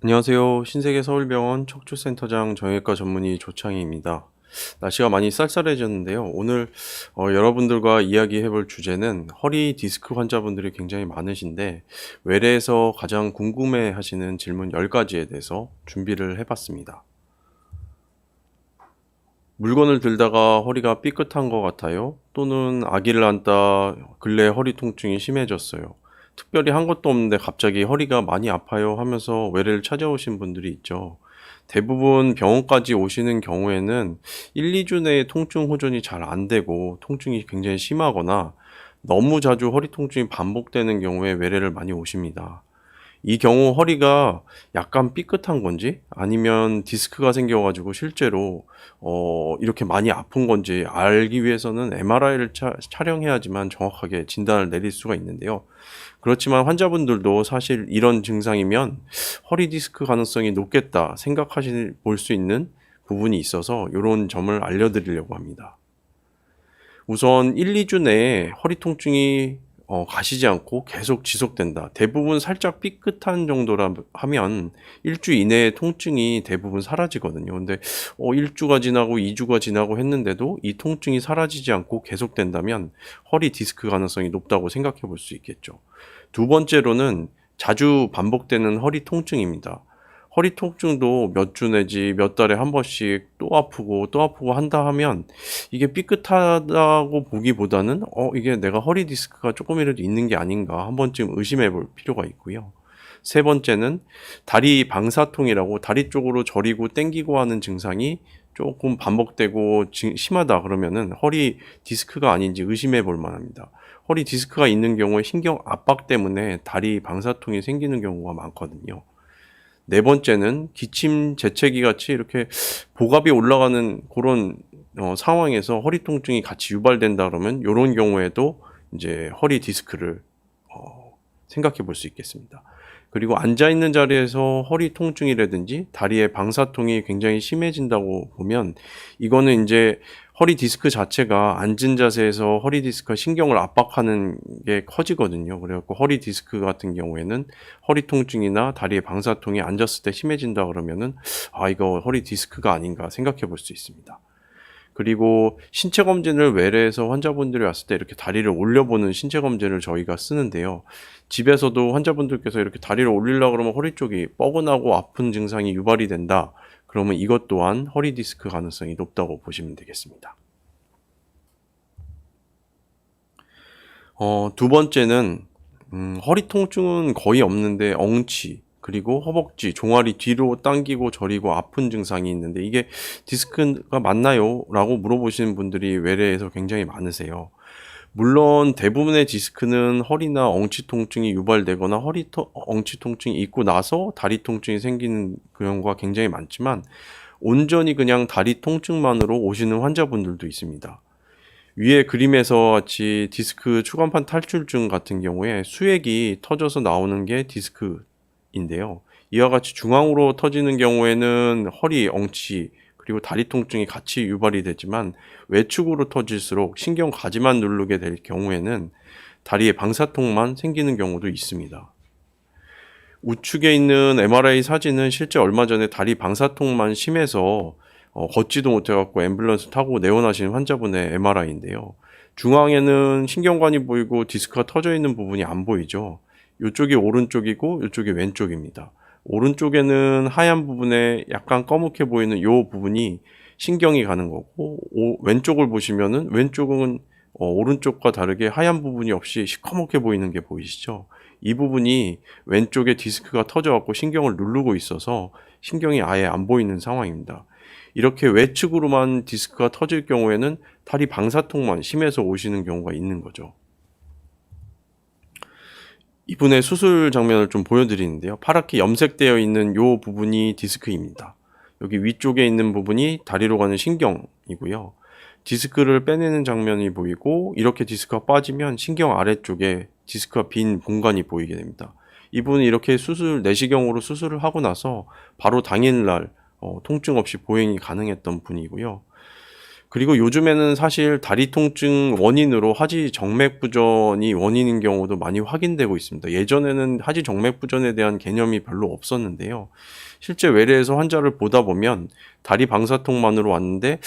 안녕하세요. 신세계 서울병원 척추센터장 정형외과 전문의 조창희입니다. 날씨가 많이 쌀쌀해졌는데요. 오늘 여러분들과 이야기해 볼 주제는 허리 디스크 환자분들이 굉장히 많으신데 외래에서 가장 궁금해 하시는 질문 10가지에 대해서 준비를 해봤습니다. 물건을 들다가 허리가 삐끗한 것 같아요. 또는 아기를 안다 근래 허리 통증이 심해졌어요. 특별히 한 것도 없는데 갑자기 허리가 많이 아파요 하면서 외래를 찾아오신 분들이 있죠. 대부분 병원까지 오시는 경우에는 1-2주 내에 통증 호전이 잘 안 되고 통증이 굉장히 심하거나 너무 자주 허리 통증이 반복되는 경우에 외래를 많이 오십니다. 이 경우 허리가 약간 삐끗한 건지 아니면 디스크가 생겨 가지고 실제로 이렇게 많이 아픈 건지 알기 위해서는 MRI를 촬영해야지만 정확하게 진단을 내릴 수가 있는데요. 그렇지만 환자분들도 사실 이런 증상이면 '허리 디스크 가능성이 높겠다.' 생각하실 볼 수 있는 부분이 있어서 요런 점을 알려 드리려고 합니다. 우선 1-2주 내에 허리 통증이 가시지 않고 계속 지속된다. 대부분 살짝 삐끗한 정도라 하면 1주 이내에 통증이 대부분 사라지거든요. 근데 1 주가 지나고 2 주가 지나고 했는데도 이 통증이 사라지지 않고 계속된다면 허리 디스크 가능성이 높다고 생각해 볼 수 있겠죠. 두 번째로는 자주 반복되는 허리 통증입니다. 허리 통증도 몇 주 내지 몇 달에 한 번씩 또 아프고 또 아프고 한다 하면 이게 삐끗하다고 보기보다는 이게 내가 허리 디스크가 쪼끔이라도 있는 게 아닌가 한 번쯤 의심해 볼 필요가 있고요. 세 번째는 다리 방사통이라고 다리 쪽으로 저리고 당기고 하는 증상이 쪼끔 반복되고 심하다 그러면은 허리 디스크가 아닌지 의심해 볼 만합니다. 허리 디스크가 있는 경우에 신경 압박 때문에 다리 방사통이 생기는 경우가 많거든요. 네 번째는 기침 재채기 같이 이렇게 복압이 올라가는 고런 상황에서 허리 통증이 같이 유발된다 그러면 요런 경우에도 인제 허리 디스크를 생각해 볼 수 있겠습니다. 그리고 앉아 있는 자리에서 허리 통증이라든지 다리의 방사통이 굉장히 심해진다고 보면 이거는 인제 허리 디스크 자체가 앉은 자세에서 허리 디스크가 신경을 압박하는 게 커지거든요. 그래 갖고 허리 디스크 같은 경우에는 허리 통증이나 다리의 방사통이 앉았을 때 심해진다 그러면은 '아 이거 허리 디스크가 아닌가.' 생각해 볼 수 있습니다. 그리고 신체 검진을 외래에서 환자분들이 왔을 때 이렇게 다리를 올려보는 신체 검진을 저희가 쓰는데요. 집에서도 환자분들께서 이렇게 다리를 올리려고 그러면 허리 쪽이 뻐근하고 아픈 증상이 유발이 된다. 그러면 이것 또한 허리 디스크 가능성이 높다고 보시면 되겠습니다. 두 번째는 허리 통증은 거의 없는데 엉치 그리고 허벅지, 종아리 뒤로 당기고 저리고 아픈 증상이 있는데 "이게 디스크가 맞나요?" 라고 물어보시는 분들이 외래에서 굉장히 많으세요. 물론 대부분의 디스크는 허리나 엉치 통증이 유발되거나 엉치 통증이 있고 나서 다리 통증이 생기는 경우가 굉장히 많지만 온전히 그냥 다리 통증만으로 오시는 환자분들도 있습니다. 위에 그림에서 같이 디스크 추간판 탈출증 같은 경우에 수액이 터져서 나오는 게 디스크인데요. 이와 같이 중앙으로 터지는 경우에는 허리, 엉치 그리고 다리 통증이 같이 유발이 되지만 외축으로 터질수록 신경 가지만 누르게 될 경우에는 다리에 방사통만 생기는 경우도 있습니다. 우측에 있는 MRI 사진은 실제 얼마 전에 다리 방사통만 심해서 걷지도 못해 갖고 앰뷸런스 타고 내원하신 환자분의 MRI인데요. 중앙에는 신경관이 보이고 디스크가 터져 있는 부분이 안 보이죠. 요쪽이 오른쪽이고 요쪽이 왼쪽입니다. 오른쪽에는 하얀 부분에 약간 검게 보이는 요 부분이 신경이 가는 거고 왼쪽을 보시면은 왼쪽은 오른쪽과 다르게 하얀 부분이 없이 시커멓게 보이는 게 보이시죠? 이 부분이 왼쪽에 디스크가 터져 갖고 신경을 누르고 있어서 신경이 아예 안 보이는 상황입니다. 이렇게 외측으로만 디스크가 터질 경우에는 다리 방사통만 심해서 오시는 경우가 있는 거죠. 이분의 수술 장면을 좀 보여 드리는데요. 파랗게 염색되어 있는 요 부분이 디스크입니다. 여기 위쪽에 있는 부분이 다리로 가는 신경이고요. 디스크를 빼내는 장면이 보이고 이렇게 디스크가 빠지면 신경 아래쪽에 디스크가 빈 공간이 보이게 됩니다. 이분은 이렇게 내시경으로 수술을 하고 나서 바로 당일날 통증 없이 보행이 가능했던 분이고요. 그리고 요즘에는 사실 다리 통증 원인으로 하지 정맥 부전이 원인인 경우도 많이 확인되고 있습니다. 예전에는 하지 정맥 부전에 대한 개념이 별로 없었는데요. 실제 외래에서 환자를 보다 보면 다리 방사통만으로 왔는데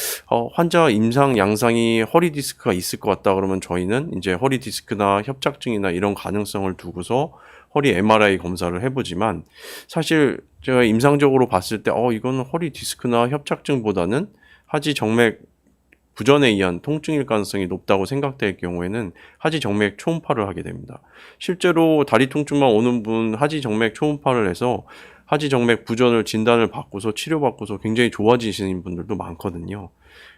환자 임상 양상이 허리 디스크가 있을 것 같다 그러면 저희는 이제 허리 디스크나 협착증이나 이런 가능성을 두고서 허리 MRI 검사를 해보지만 사실 제가 임상적으로 봤을 때 이거는 허리 디스크나 협착증보다는 하지 정맥 부전에 의한 통증일 가능성이 높다고 생각될 경우에는 하지 정맥 초음파를 하게 됩니다. 실제로 다리 통증만 오는 분 하지 정맥 초음파를 해서 하지 정맥 부전을 진단을 받고서 치료받고서 굉장히 좋아지시는 분들도 많거든요.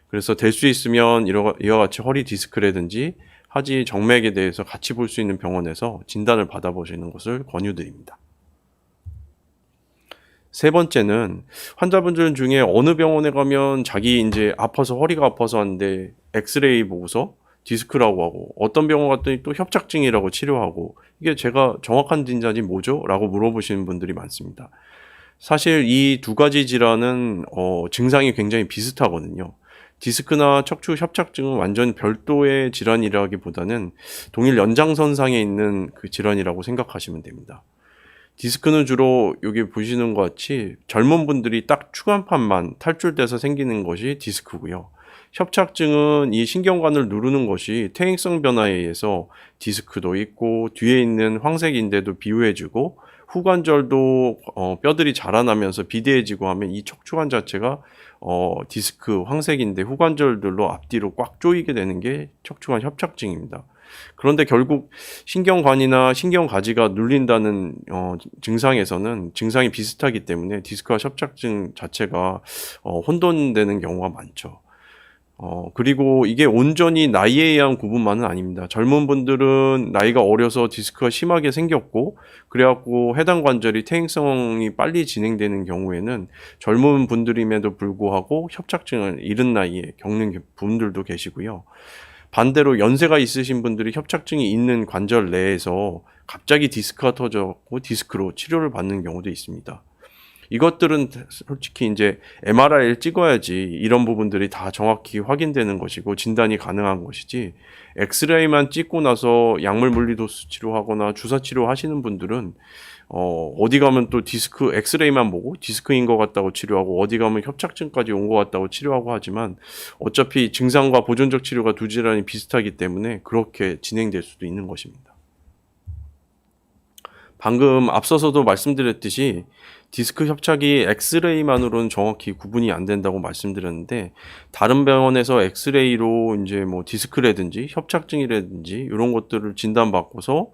그래서 될 수 있으면 이와 같이 허리 디스크라든지 하지 정맥에 대해서 같이 볼 수 있는 병원에서 진단을 받아보시는 것을 권유드립니다. 세 번째는 환자분들 중에 어느 병원에 가면 자기 이제 아파서 허리가 아파서 하는데 엑스레이 보고서 디스크라고 하고 어떤 병원 갔더니 또 협착증이라고 치료하고 이게 제가 정확한 진단이 뭐죠? 라고 물어보시는 분들이 많습니다. 사실 이 두 가지 질환은 증상이 굉장히 비슷하거든요. 디스크나 척추 협착증은 완전 별도의 질환이라기보다는 동일 연장선상에 있는 그 질환이라고 생각하시면 됩니다. 디스크는 주로 여기 보시는 것 같이 젊은 분들이 딱 추간판만 탈출돼서 생기는 것이 디스크고요. 협착증은 이 신경관을 누르는 것이 퇴행성 변화에 의해서 디스크도 있고 뒤에 있는 황색인대도 비우해지고 후관절도 뼈들이 자라나면서 비대해지고 하면 이 척추관 자체가 디스크, 황색인대, 후관절들로 앞뒤로 꽉 조이게 되는 게 척추관 협착증입니다. 그런데 결국 신경관이나 신경가지가 눌린다는 증상에서는 증상이 비슷하기 때문에 디스크와 협착증 자체가 혼돈되는 경우가 많죠. 그리고 이게 온전히 나이에 의한 구분만은 아닙니다. 젊은 분들은 나이가 어려서 디스크가 심하게 생겼고 그래갖고 해당 관절이 퇴행성이 빨리 진행되는 경우에는 젊은 분들임에도 불구하고 협착증을 이른 나이에 겪는 분들도 계시고요. 반대로 연세가 있으신 분들이 협착증이 있는 관절 내에서 갑자기 디스크가 터졌고 디스크로 치료를 받는 경우도 있습니다. 이것들은 솔직히 이제 MRI를 찍어야지 이런 부분들이 다 정확히 확인되는 것이고 진단이 가능한 것이지 엑스레이만 찍고 나서 약물 물리도수 치료하거나 주사 치료하시는 분들은 어디 가면 또 디스크 엑스레이만 보고 디스크인 것 같다고 치료하고 어디 가면 협착증까지 온 것 같다고 치료하고 하지만 어차피 증상과 보존적 치료가 두 질환이 비슷하기 때문에 그렇게 진행될 수도 있는 것입니다. 방금 앞서서도 말씀드렸듯이 디스크 협착이 엑스레이만으로는 정확히 구분이 안 된다고 말씀드렸는데 다른 병원에서 엑스레이로 이제 뭐 디스크라든지 협착증이라든지 이런 것들을 진단받고서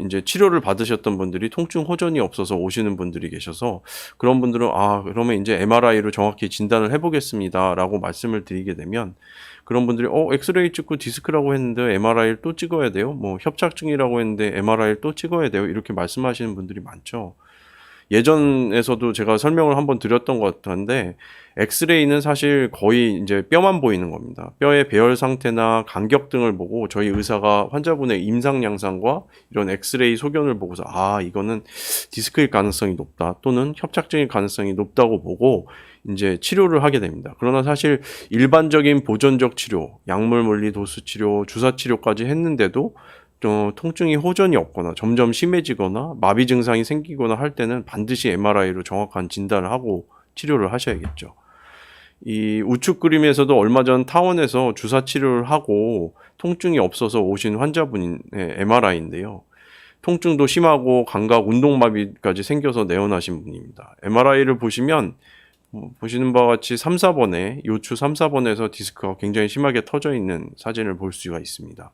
이제 치료를 받으셨던 분들이 통증 호전이 없어서 오시는 분들이 계셔서 그런 분들은 그러면 이제 MRI로 정확히 진단을 해보겠습니다라고 말씀을 드리게 되면 그런 분들이 엑스레이 찍고 디스크라고 했는데 MRI를 또 찍어야 돼요? 뭐 협착증이라고 했는데 MRI를 또 찍어야 돼요? 이렇게 말씀하시는 분들이 많죠. 예전에서도 제가 설명을 한번 드렸던 것 같은데 엑스레이는 사실 거의 이제 뼈만 보이는 겁니다. 뼈의 배열 상태나 간격 등을 보고 저희 의사가 환자분의 임상 양상과 이런 엑스레이 소견을 보고서 이거는 디스크일 가능성이 높다 또는 협착증일 가능성이 높다고 보고 이제 치료를 하게 됩니다. 그러나 사실 일반적인 보존적 치료, 약물 물리 도수 치료, 주사 치료까지 했는데도 통증이 호전이 없거나 점점 심해지거나 마비 증상이 생기거나 할 때는 반드시 MRI로 정확한 진단을 하고 치료를 하셔야겠죠. 이 우측 그림에서도 얼마 전 타원에서 주사 치료를 하고 통증이 없어서 오신 환자분의 MRI인데요. 통증도 심하고 감각 운동마비까지 생겨서 내원하신 분입니다. MRI를 보시면 보시는 바와 같이 3, 4번에 요추 3, 4번에서 디스크가 굉장히 심하게 터져 있는 사진을 볼 수가 있습니다.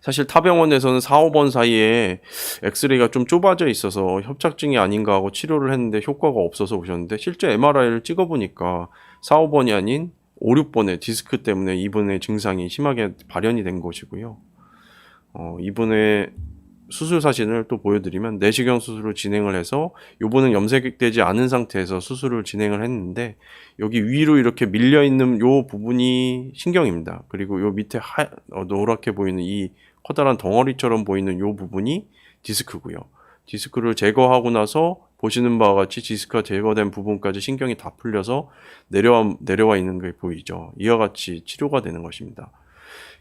사실 타 병원에서는 4, 5번 사이에 엑스레이가 좀 좁아져 있어서 협착증이 아닌가 하고 치료를 했는데 효과가 없어서 오셨는데 실제 MRI를 찍어보니까 4, 5번이 아닌 5, 6번에 디스크 때문에 이분의 증상이 심하게 발현이 된 것이고요. 이분의 수술 사진을 또 보여드리면 내시경 수술을 진행을 해서 요번은 염색되지 않은 상태에서 수술을 진행을 했는데 여기 위로 이렇게 밀려 있는 요 부분이 신경입니다. 그리고 요 밑에 노랗게 보이는 이 커다란 덩어리처럼 보이는 요 부분이 디스크고요. 디스크를 제거하고 나서 보시는 바와 같이 디스크가 제거된 부분까지 신경이 다 풀려서 내려와 있는 게 보이죠. 이와 같이 치료가 되는 것입니다.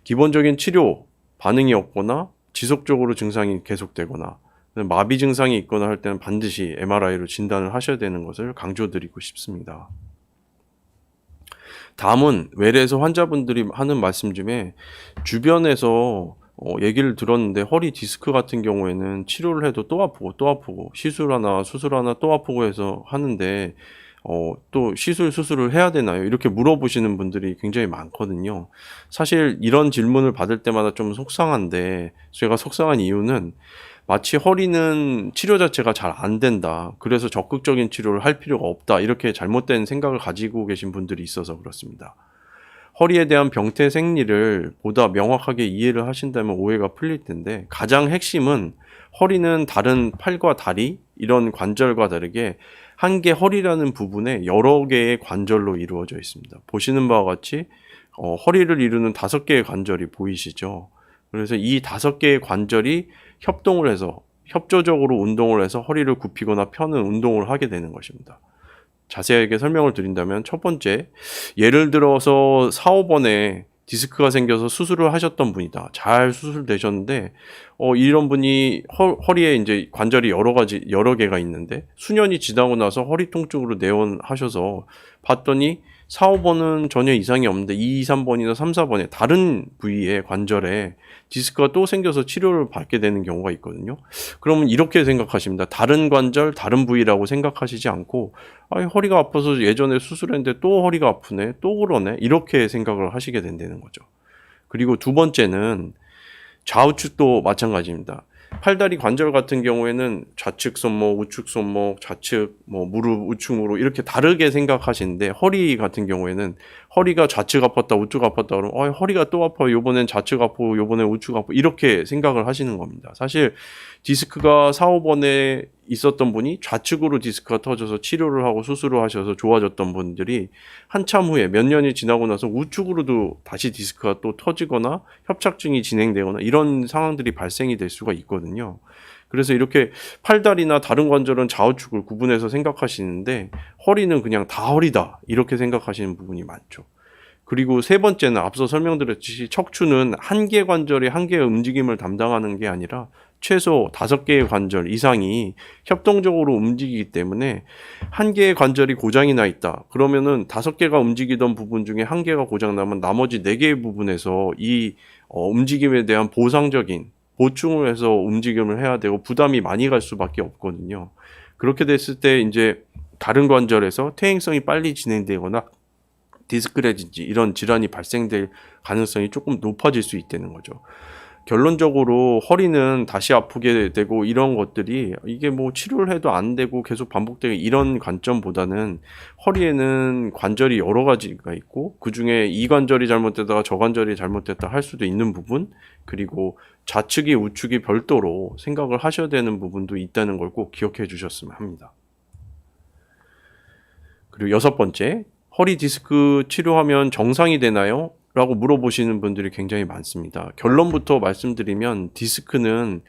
기본적인 치료 반응이 없거나 지속적으로 증상이 계속되거나 마비 증상이 있거나 할 때는 반드시 MRI로 진단을 하셔야 되는 것을 강조드리고 싶습니다. 다음은 외래에서 환자분들이 하는 말씀 중에 주변에서 얘기를 들었는데 허리 디스크 같은 경우에는 치료를 해도 또 아프고 또 아프고 수술 하나 또 아프고 해서 하는데 또 수술을 해야 되나요? 이렇게 물어보시는 분들이 굉장히 많거든요. 사실 이런 질문을 받을 때마다 좀 속상한데, 제가 속상한 이유는 마치 허리는 치료 자체가 잘 안 된다, 그래서 적극적인 치료를 할 필요가 없다, 이렇게 잘못된 생각을 가지고 계신 분들이 있어서 그렇습니다. 허리에 대한 병태 생리를 보다 명확하게 이해를 하신다면 오해가 풀릴 텐데, 가장 핵심은 허리는 다른 팔과 다리 이런 관절과 다르게 한 개 허리라는 부분에 여러 개의 관절로 이루어져 있습니다. 보시는 바와 같이 허리를 이루는 5개의 관절이 보이시죠? 그래서 이 5개의 관절이 협동을 해서 협조적으로 운동을 해서 허리를 굽히거나 펴는 운동을 하게 되는 것입니다. 자세하게 설명을 드린다면, 첫 번째, 예를 들어서 4, 5번에 디스크가 생겨서 수술을 하셨던 분이다. 잘 수술되셨는데 이런 분이 허리에 이제 관절이 여러 개가 있는데 수년이 지나고 나서 허리 통증으로 내원하셔서 봤더니 4, 5번은 전혀 이상이 없는데 2, 3번이나 3, 4번에 다른 부위의 관절에 디스크가 또 생겨서 치료를 받게 되는 경우가 있거든요. 그러면 이렇게 생각하십니다. 다른 관절, 다른 부위라고 생각하시지 않고 허리가 아파서 예전에 수술했는데 또 허리가 아프네, 또 그러네, 이렇게 생각을 하시게 된다는 거죠. 그리고 두 번째는 좌우측도 마찬가지입니다. 팔다리 관절 같은 경우에는 좌측 손목, 우측 손목, 좌측 무릎, 우측 무릎 이렇게 다르게 생각하시는데, 허리 같은 경우에는 허리가 좌측 아팠다, 우측 아팠다 그러면 허리가 또 아파요, 요번엔 좌측 아프고 요번엔 우측 아프고, 이렇게 생각을 하시는 겁니다. 사실 디스크가 4, 5번에 있었던 분이 좌측으로 디스크가 터져서 치료를 하고 수술을 하셔서 좋아졌던 분들이 한참 후에 몇 년이 지나고 나서 우측으로도 다시 디스크가 또 터지거나 협착증이 진행되거나 이런 상황들이 발생이 될 수가 있거든요. 그래서 이렇게 팔다리나 다른 관절은 좌우측을 구분해서 생각하시는데 허리는 그냥 다 허리다, 이렇게 생각하시는 부분이 많죠. 그리고 세 번째는 앞서 설명드렸듯이 척추는 한 개 관절이 한 개의 움직임을 담당하는 게 아니라 최소 5개의 관절 이상이 협동적으로 움직이기 때문에 한 개의 관절이 고장이 나 있다 그러면은 5개가 움직이던 부분 중에 한 개가 고장 나면 나머지 4개의 부분에서 이 움직임에 대한 보충을 해서 움직임을 해야 되고 부담이 많이 갈 수밖에 없거든요. 그렇게 됐을 때 이제 다른 관절에서 퇴행성이 빨리 진행되거나 디스크라든지 이런 질환이 발생될 가능성이 조금 높아질 수 있다는 거죠. 결론적으로 허리는 다시 아프게 되고 이런 것들이 이게 치료를 해도 안 되고 계속 반복되고 이런 관점보다는 허리에는 관절이 여러 가지가 있고 그중에 이 관절이 잘못되다가 저 관절이 잘못됐다 할 수도 있는 부분, 그리고 좌측이 우측이 별도로 생각을 하셔야 되는 부분도 있다는 걸 꼭 기억해 주셨으면 합니다. 그리고 6번째, 허리 디스크 치료하면 정상이 되나요? 라고 물어보시는 분들이 굉장히 많습니다. 결론부터 말씀드리면 디스크는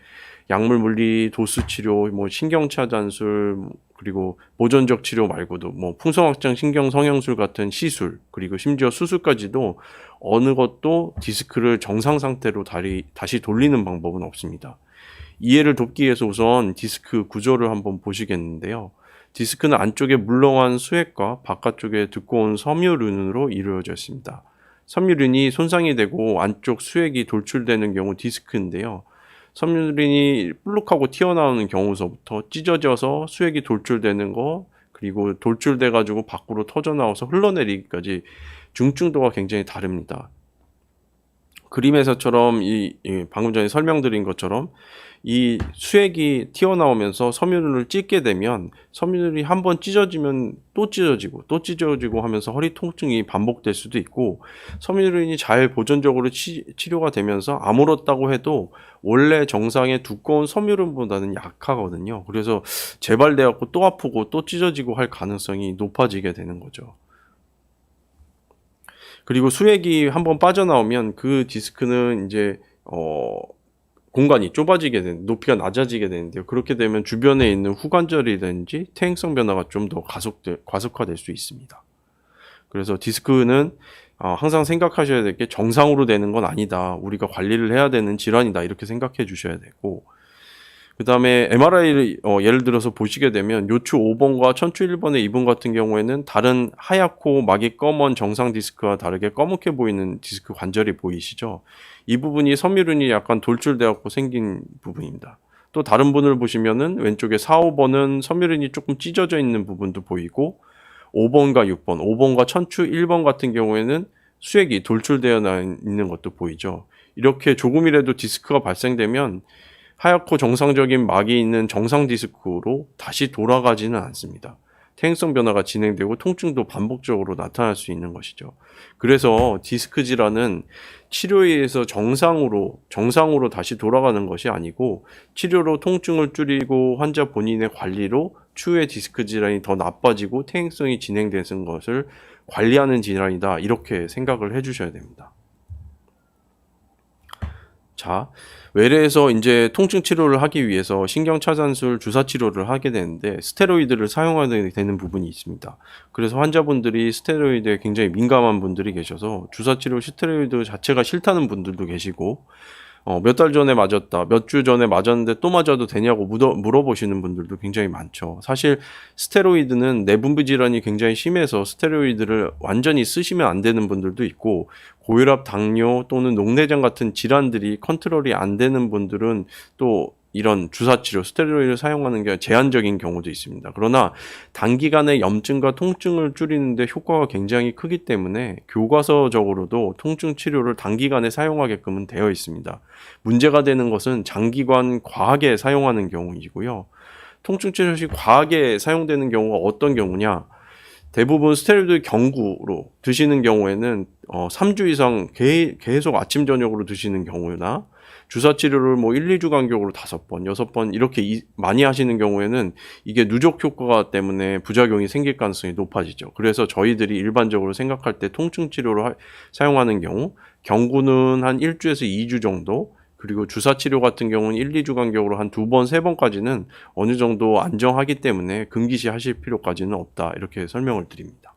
약물 물리, 도수 치료, 신경차단술, 그리고 보존적 치료 말고도 풍성확장 신경 성형술 같은 시술, 그리고 심지어 수술까지도 어느 것도 디스크를 정상 상태로 다시 돌리는 방법은 없습니다. 이해를 돕기 위해서 우선 디스크 구조를 한번 보시겠는데요. 디스크는 안쪽에 물렁한 수액과 바깥쪽에 두꺼운 섬유륜으로 이루어져 있습니다. 섬유륜이 손상이 되고 안쪽 수액이 돌출되는 경우 디스크인데요. 섬유륜이 볼록하고 튀어나오는 경우서부터 찢어져서 수액이 돌출되는 거, 그리고 돌출돼 가지고 밖으로 터져나와서 흘러내리기까지 중증도가 굉장히 다릅니다. 그림에서처럼 방금 전에 설명드린 것처럼 이 수액이 튀어나오면서 섬유륜을 찢게 되면 섬유륜이 한번 찢어지면 또 찢어지고 하면서 허리 통증이 반복될 수도 있고, 섬유륜이 잘 보존적으로 치료가 되면서 아물었다고 해도 원래 정상의 두꺼운 섬유륜보다는 약하거든요. 그래서 재발돼갖고 또 아프고 또 찢어지고 할 가능성이 높아지게 되는 거죠. 그리고 수액이 한번 빠져나오면 그 디스크는 이제 공간이 좁아지게 되는, 높이가 낮아지게 되는데요. 그렇게 되면 주변에 있는 후관절이든지 퇴행성 변화가 좀 더 과속화될 수 있습니다. 그래서 디스크는 항상 생각하셔야 될 게 정상으로 되는 건 아니다. 우리가 관리를 해야 되는 질환이다. 이렇게 생각해 주셔야 되고, 그 다음에 MRI를 예를 들어서 보시게 되면 요추 5번과 천추 1번의 2번 같은 경우에는 다른 하얗고 막이 검은 정상 디스크와 다르게 검게 보이는 디스크 관절이 보이시죠? 이 부분이 섬유륜이 약간 돌출되었고 생긴 부분입니다. 또 다른 분을 보시면은 왼쪽에 4, 5번은 섬유륜이 조금 찢어져 있는 부분도 보이고, 5번과 6번, 5번과 천추 1번 같은 경우에는 수액이 돌출되어 있는 것도 보이죠. 이렇게 조금이라도 디스크가 발생되면 하얗고 정상적인 막이 있는 정상 디스크로 다시 돌아가지는 않습니다. 퇴행성 변화가 진행되고 통증도 반복적으로 나타날 수 있는 것이죠. 그래서 디스크 질환은 치료에 의해서 정상으로 다시 돌아가는 것이 아니고, 치료로 통증을 줄이고 환자 본인의 관리로 추후에 디스크 질환이 더 나빠지고 퇴행성이 진행되는 것을 관리하는 질환이다. 이렇게 생각을 해주셔야 됩니다. 자, 외래에서 이제 통증 치료를 하기 위해서 신경차단술 주사 치료를 하게 되는데 스테로이드를 사용하게 되는 부분이 있습니다. 그래서 환자분들이 스테로이드에 굉장히 민감한 분들이 계셔서 주사 치료 스테로이드 자체가 싫다는 분들도 계시고, 몇 달 전에 맞았다, 몇 주 전에 맞았는데 또 맞아도 되냐고 물어보시는 분들도 굉장히 많죠. 사실 스테로이드는 내분비 질환이 굉장히 심해서 스테로이드를 완전히 쓰시면 안 되는 분들도 있고, 고혈압, 당뇨 또는 녹내장 같은 질환들이 컨트롤이 안 되는 분들은 또 이런 주사치료, 스테로이드를 사용하는 게 제한적인 경우도 있습니다. 그러나 단기간에 염증과 통증을 줄이는데 효과가 굉장히 크기 때문에 교과서적으로도 통증 치료를 단기간에 사용하게끔은 되어 있습니다. 문제가 되는 것은 장기간 과하게 사용하는 경우이고요. 통증 치료 시 과하게 사용되는 경우가 어떤 경우냐? 대부분 스테로이드 경구로 드시는 경우에는 3주 이상 계속 아침 저녁으로 드시는 경우나, 주사 치료를 1, 2주 간격으로 5번, 6번 이렇게 많이 하시는 경우에는 이게 누적 효과 때문에 부작용이 생길 가능성이 높아지죠. 그래서 저희들이 일반적으로 생각할 때 통증 치료를 사용하는 경우, 경구는 한 1주에서 2주 정도, 그리고 주사 치료 같은 경우는 1, 2주 간격으로 한 2번, 3번까지는 어느 정도 안정하기 때문에 금기시 하실 필요까지는 없다. 이렇게 설명을 드립니다.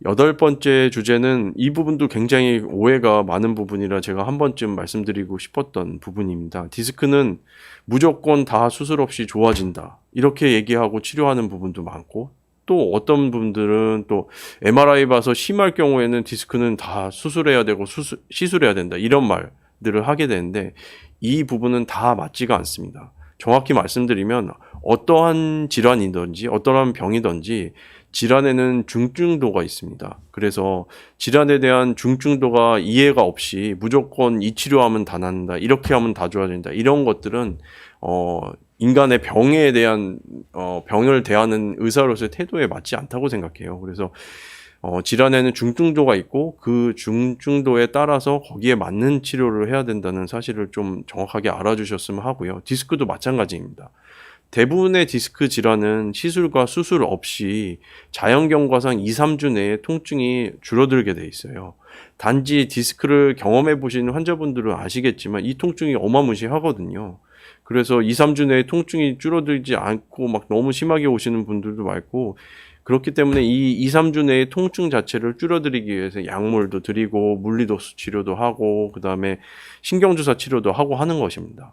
8번째 주제는 이 부분도 굉장히 오해가 많은 부분이라 제가 한 번쯤 말씀드리고 싶었던 부분입니다. 디스크는 무조건 다 수술 없이 좋아진다. 이렇게 얘기하고 치료하는 부분도 많고, 또 어떤 분들은 또 MRI 봐서 심할 경우에는 디스크는 다 수술해야 되고 시술해야 된다. 이런 말들을 하게 되는데 이 부분은 다 맞지가 않습니다. 정확히 말씀드리면 어떠한 질환이든지 어떠한 병이든지 질환에는 중증도가 있습니다. 그래서 질환에 대한 중증도가 이해가 없이 무조건 이 치료하면 다 낫는다, 이렇게 하면 다 좋아진다, 이런 것들은 인간의 병에 대한 병을 대하는 의사로서의 태도에 맞지 않다고 생각해요. 그래서 질환에는 중증도가 있고 그 중증도에 따라서 거기에 맞는 치료를 해야 된다는 사실을 좀 정확하게 알아주셨으면 하고요. 디스크도 마찬가지입니다. 대부분의 디스크 질환은 시술과 수술 없이 자연 경과상 2, 3주 내에 통증이 줄어들게 돼 있어요. 단지 디스크를 경험해 보시는 환자분들은 아시겠지만 이 통증이 어마무시하거든요. 그래서 2, 3주 내에 통증이 줄어들지 않고 막 너무 심하게 오시는 분들도 많고, 그렇기 때문에 이 2, 3주 내에 통증 자체를 줄여드리기 위해서 약물도 드리고 물리도수 치료도 하고 그다음에 신경주사 치료도 하고 하는 것입니다.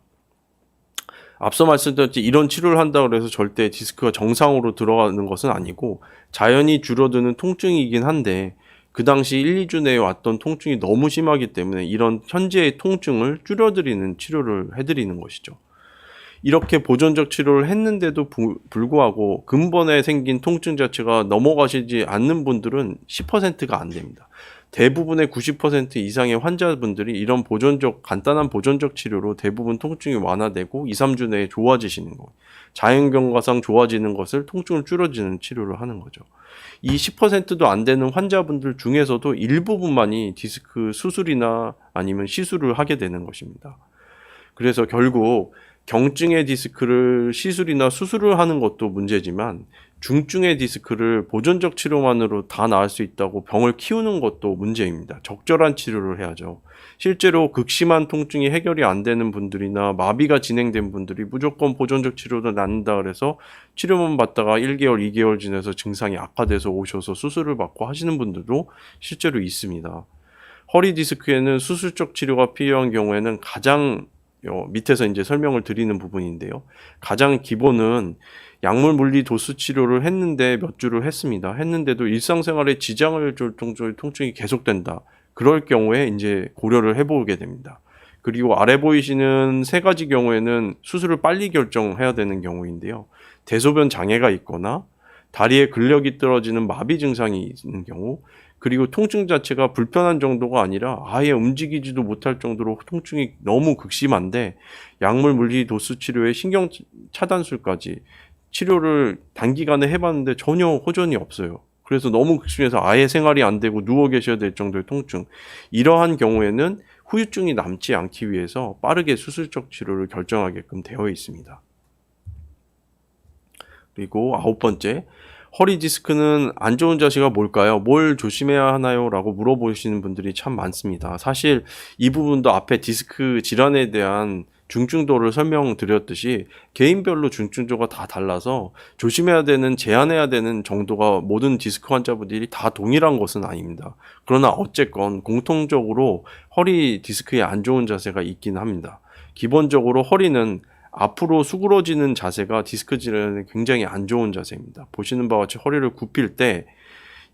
앞서 말씀드렸듯이 이런 치료를 한다고 해서 절대 디스크가 정상으로 들어가는 것은 아니고 자연히 줄어드는 통증이긴 한데, 그 당시 1, 2주 내에 왔던 통증이 너무 심하기 때문에 이런 현재의 통증을 줄여드리는 치료를 해드리는 것이죠. 이렇게 보존적 치료를 했는데도 불구하고 근본에 생긴 통증 자체가 넘어가시지 않는 분들은 10%가 안 됩니다. 대부분의 90% 이상의 환자분들이 이런 간단한 보존적 치료로 대부분 통증이 완화되고 2, 3주 내에 좋아지시는 거, 자연경과상 좋아지는 것을 통증을 줄여주는 치료를 하는 거죠. 이 10%도 안 되는 환자분들 중에서도 일부분만이 디스크 수술이나 아니면 시술을 하게 되는 것입니다. 그래서 결국 경증의 디스크를 시술이나 수술을 하는 것도 문제지만 중증의 디스크를 보존적 치료만으로 다 나을 수 있다고 병을 키우는 것도 문제입니다. 적절한 치료를 해야죠. 실제로 극심한 통증이 해결이 안 되는 분들이나 마비가 진행된 분들이 무조건 보존적 치료도 낫는다 그래서 치료만 받다가 1개월, 2개월 지나서 증상이 악화돼서 오셔서 수술을 받고 하시는 분들도 실제로 있습니다. 허리 디스크에는 수술적 치료가 필요한 경우에는 가장 밑에서 이제 설명을 드리는 부분인데요. 가장 기본은 약물 물리 도수 치료를 했는데 몇 주를 했습니다. 했는데도 일상생활에 지장을 줄 정도의 통증이 계속된다. 그럴 경우에 이제 고려를 해보게 됩니다. 그리고 아래 보이시는 세 가지 경우에는 수술을 빨리 결정해야 되는 경우인데요. 대소변 장애가 있거나 다리에 근력이 떨어지는 마비 증상이 있는 경우, 그리고 통증 자체가 불편한 정도가 아니라 아예 움직이지도 못할 정도로 통증이 너무 극심한데 약물 물리 도수 치료에 신경 차단술까지 치료를 단기간에 해봤는데 전혀 호전이 없어요. 그래서 너무 극심해서 아예 생활이 안 되고 누워 계셔야 될 정도의 통증. 이러한 경우에는 후유증이 남지 않기 위해서 빠르게 수술적 치료를 결정하게끔 되어 있습니다. 그리고 9번째, 허리 디스크는 안 좋은 자세가 뭘까요? 뭘 조심해야 하나요? 라고 물어보시는 분들이 참 많습니다. 사실 이 부분도 앞에 디스크 질환에 대한 중증도를 설명드렸듯이 개인별로 중증도가 다 달라서 조심해야 되는, 제한해야 되는 정도가 모든 디스크 환자분들이 다 동일한 것은 아닙니다. 그러나 어쨌건 공통적으로 허리 디스크에 안 좋은 자세가 있긴 합니다. 기본적으로 허리는 앞으로 수그러지는 자세가 디스크 질환에 굉장히 안 좋은 자세입니다. 보시는 바와 같이 허리를 굽힐 때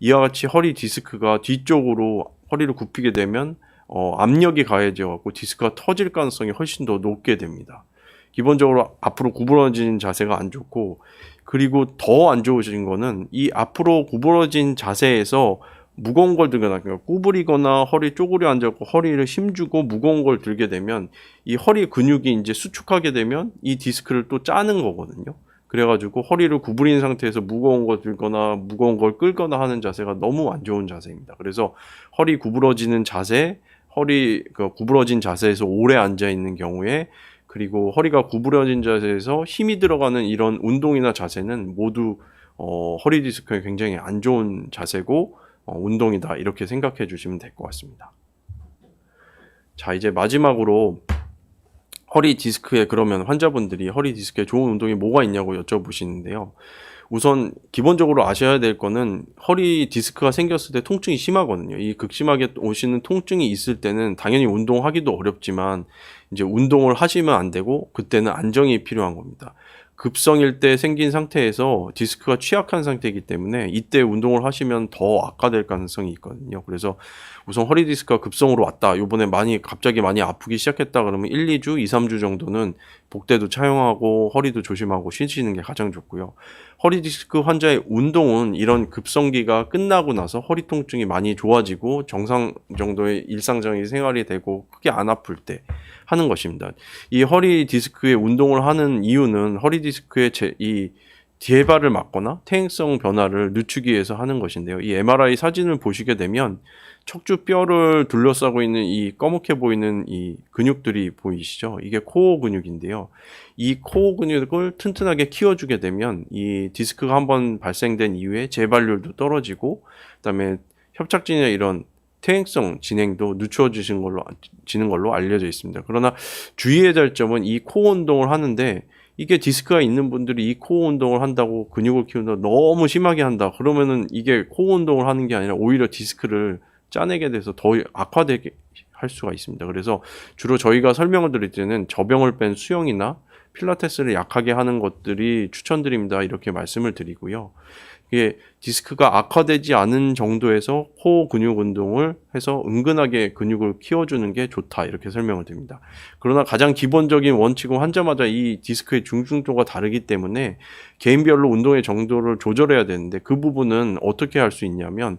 이와 같이 허리 디스크가 뒤쪽으로 허리를 굽히게 되면 압력이 가해져 갖고 디스크가 터질 가능성이 훨씬 더 높게 됩니다. 기본적으로 앞으로 구부러진 자세가 안 좋고, 그리고 더 안 좋으신 거는 이 앞으로 구부러진 자세에서 무거운 걸 들거나, 그러니까 구부리거나 허리 쪼그려 앉았고 허리를 힘주고 무거운 걸 들게 되면 이 허리 근육이 이제 수축하게 되면 이 디스크를 또 짜는 거거든요. 그래가지고 허리를 구부린 상태에서 무거운 걸 들거나 무거운 걸 끌거나 하는 자세가 너무 안 좋은 자세입니다. 그래서 허리 구부러지는 자세, 구부러진 자세에서 오래 앉아 있는 경우에, 그리고 허리가 구부러진 자세에서 힘이 들어가는 이런 운동이나 자세는 모두 허리 디스크에 굉장히 안 좋은 자세고 운동이다, 이렇게 생각해 주시면 될 것 같습니다. 자, 이제 마지막으로 허리 디스크에, 그러면 환자분들이 허리 디스크에 좋은 운동이 뭐가 있냐고 여쭤보시는데요. 우선 기본적으로 아셔야 될 거는 허리 디스크가 생겼을 때 통증이 심하거든요. 이 극심하게 오시는 통증이 있을 때는 당연히 운동하기도 어렵지만 이제 운동을 하시면 안 되고 그때는 안정이 필요한 겁니다. 급성일 때 생긴 상태에서 디스크가 취약한 상태이기 때문에 이때 운동을 하시면 더 악화될 가능성이 있거든요. 그래서 우선 허리 디스크가 급성으로 왔다, 요번에 갑자기 많이 아프기 시작했다 그러면 1, 2주, 2, 3주 정도는 복대도 차용하고 허리도 조심하고 쉬시는 게 가장 좋고요. 허리 디스크 환자의 운동은 이런 급성기가 끝나고 나서 허리 통증이 많이 좋아지고 정상 정도의 일상적인 생활이 되고 크게 안 아플 때 하는 것입니다. 이 허리 디스크의 운동을 하는 이유는 허리 디스크의 이 재발을 막거나 퇴행성 변화를 늦추기 위해서 하는 것인데요. 이 MRI 사진을 보시게 되면 척추 뼈를 둘러싸고 있는 이 검게 보이는 이 근육들이 보이시죠? 이게 코어 근육인데요. 이 코어 근육을 튼튼하게 키워주게 되면 이 디스크가 한번 발생된 이후에 재발률도 떨어지고, 그다음에 협착진이나 이런 퇴행성 진행도 늦춰지는 걸로 알려져 있습니다. 그러나 주의해야 될 점은 이 코어 운동을 하는데, 이게 디스크가 있는 분들이 이 코어 운동을 한다고 근육을 키운다, 너무 심하게 한다 그러면은 이게 코어 운동을 하는 게 아니라 오히려 디스크를 짜내게 돼서 더 악화되게 할 수가 있습니다. 그래서 주로 저희가 설명을 드릴 때는 저병을 뺀 수영이나 필라테스를 약하게 하는 것들이 추천드립니다, 이렇게 말씀을 드리고요. 이게 디스크가 악화되지 않은 정도에서 코어 근육 운동을 해서 은근하게 근육을 키워주는 게 좋다, 이렇게 설명을 드립니다. 그러나 가장 기본적인 원칙은 환자마다 이 디스크의 중증도가 다르기 때문에 개인별로 운동의 정도를 조절해야 되는데, 그 부분은 어떻게 할 수 있냐면,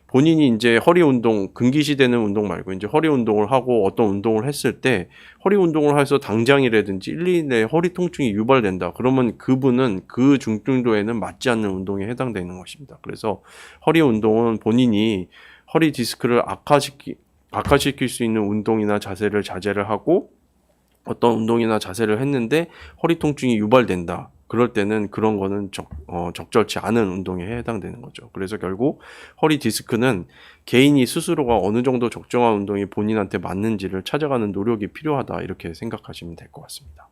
본인이 이제 허리 운동, 근기시되는 운동 말고 이제 허리 운동을 하고 어떤 운동을 했을 때 허리 운동을 해서 당장이라든지 1, 2일 내에 허리 통증이 유발된다, 그러면 그분은 그 중증도에는 맞지 않는 운동에 해당되는 것입니다. 그래서 허리 운동은 본인이 허리 디스크를 악화시킬 수 있는 운동이나 자세를 자제를 하고, 어떤 운동이나 자세를 했는데 허리 통증이 유발된다, 그럴 때는 그런 거는 적절치 않은 운동에 해당되는 거죠. 그래서 결국 허리 디스크는 개인이 스스로가 어느 정도 적정한 운동이 본인한테 맞는지를 찾아가는 노력이 필요하다 이렇게 생각하시면 될 것 같습니다.